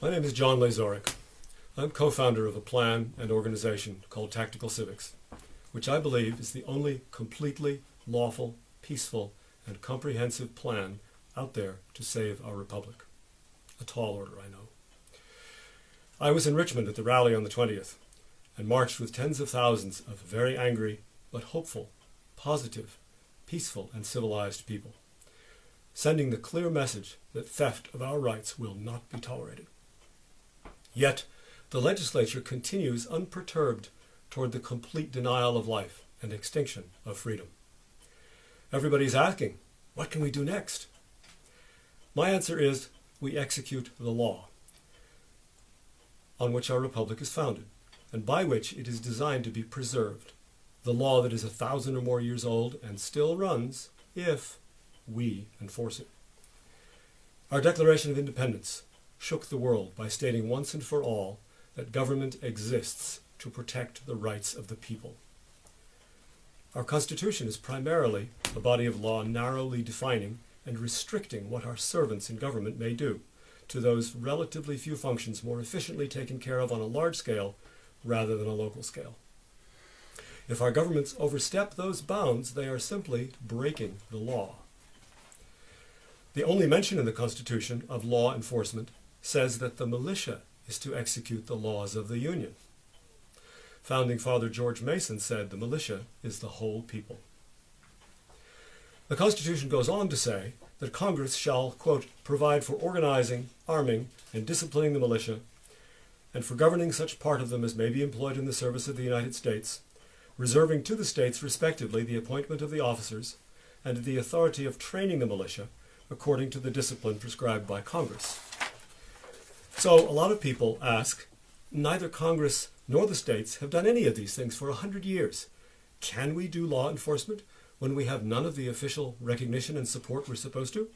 My name is John Leyzorek. I'm co-founder of a plan and organization called Tactical Civics, which I believe is the only completely lawful, peaceful, and comprehensive plan out there to save our republic. A tall order, I know. I was in Richmond at the rally on the 20th and marched with tens of thousands of very angry but hopeful, positive, peaceful, and civilized people, sending the clear message that theft of our rights will not be tolerated. Yet, the legislature continues unperturbed toward the complete denial of life and extinction of freedom. Everybody's asking, what can we do next? My answer is, we execute the law on which our republic is founded, and by which it is designed to be preserved. The law that is 1,000 or more years old and still runs if we enforce it. Our Declaration of Independence shook the world by stating once and for all that government exists to protect the rights of the people. Our Constitution is primarily a body of law narrowly defining and restricting what our servants in government may do to those relatively few functions more efficiently taken care of on a large scale rather than a local scale. If our governments overstep those bounds, they are simply breaking the law. The only mention in the Constitution of law enforcement says that the militia is to execute the laws of the Union. Founding Father George Mason said the militia is the whole people. The Constitution goes on to say that Congress shall, quote, provide for organizing, arming, and disciplining the militia, and for governing such part of them as may be employed in the service of the United States, reserving to the states respectively the appointment of the officers and the authority of training the militia according to the discipline prescribed by Congress. So a lot of people ask, neither Congress nor the states have done any of these things for 100 years. Can we do law enforcement when we have none of the official recognition and support we're supposed to?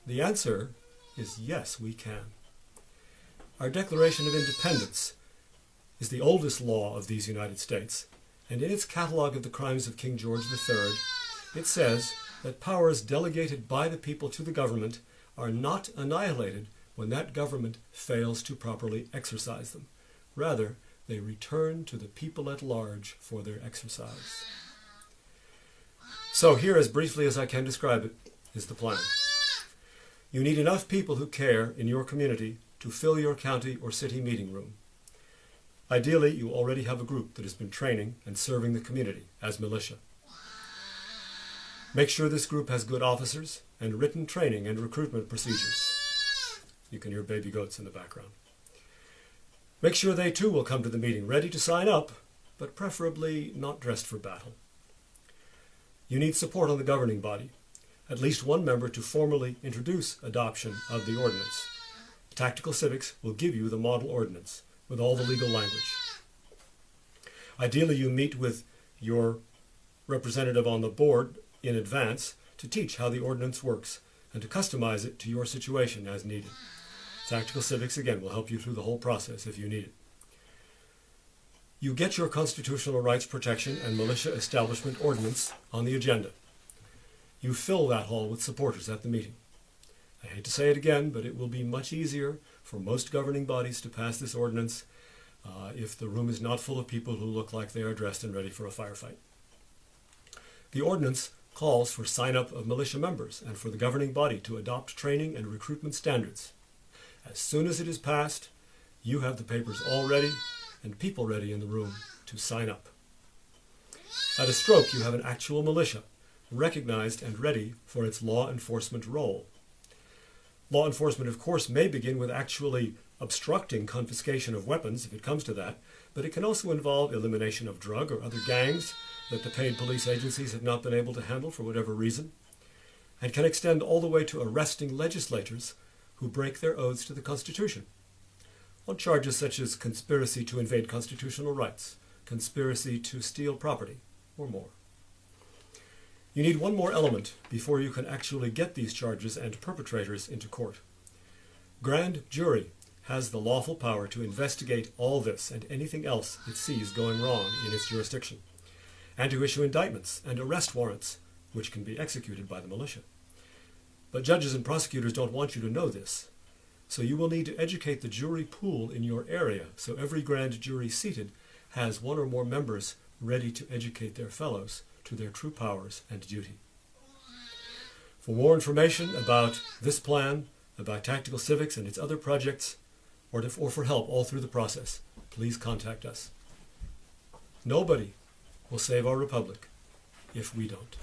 The answer is yes, we can. Our Declaration of Independence is the oldest law of these United States, and in its catalogue of the crimes of King George III, it says that powers delegated by the people to the government are not annihilated when that government fails to properly exercise them. Rather, they return to the people at large for their exercise. So here, as briefly as I can describe it, is the plan. You need enough people who care in your community to fill your county or city meeting room. Ideally, you already have a group that has been training and serving the community as militia. Make sure this group has good officers and written training and recruitment procedures. You can hear baby goats in the background. Make sure they too will come to the meeting ready to sign up, but preferably not dressed for battle. You need support on the governing body, at least one member to formally introduce adoption of the ordinance. Tactical Civics will give you the model ordinance with all the legal language. Ideally, you meet with your representative on the board in advance to teach how the ordinance works and to customize it to your situation as needed. Tactical Civics, again, will help you through the whole process if you need it. You get your constitutional rights protection and militia establishment ordinance on the agenda. You fill that hall with supporters at the meeting. I hate to say it again, but it will be much easier for most governing bodies to pass this ordinance if the room is not full of people who look like they are dressed and ready for a firefight. The ordinance calls for sign-up of militia members and for the governing body to adopt training and recruitment standards. As soon as it is passed, you have the papers all ready and people ready in the room to sign up. At a stroke, you have an actual militia, recognized and ready for its law enforcement role. Law enforcement, of course, may begin with actually obstructing confiscation of weapons, if it comes to that, but it can also involve elimination of drug or other gangs that the paid police agencies have not been able to handle for whatever reason, and can extend all the way to arresting legislators who break their oaths to the Constitution on charges such as conspiracy to invade constitutional rights, conspiracy to steal property, or more. You need one more element before you can actually get these charges and perpetrators into court. Grand jury has the lawful power to investigate all this and anything else it sees going wrong in its jurisdiction, and to issue indictments and arrest warrants, which can be executed by the militia. But judges and prosecutors don't want you to know this, So you will need to educate the jury pool in your area so every grand jury seated has one or more members ready to educate their fellows to their true powers and duty. For more information about this plan, about Tactical Civics and its other projects, or for help all through the process, please contact us. Nobody will save our republic if we don't.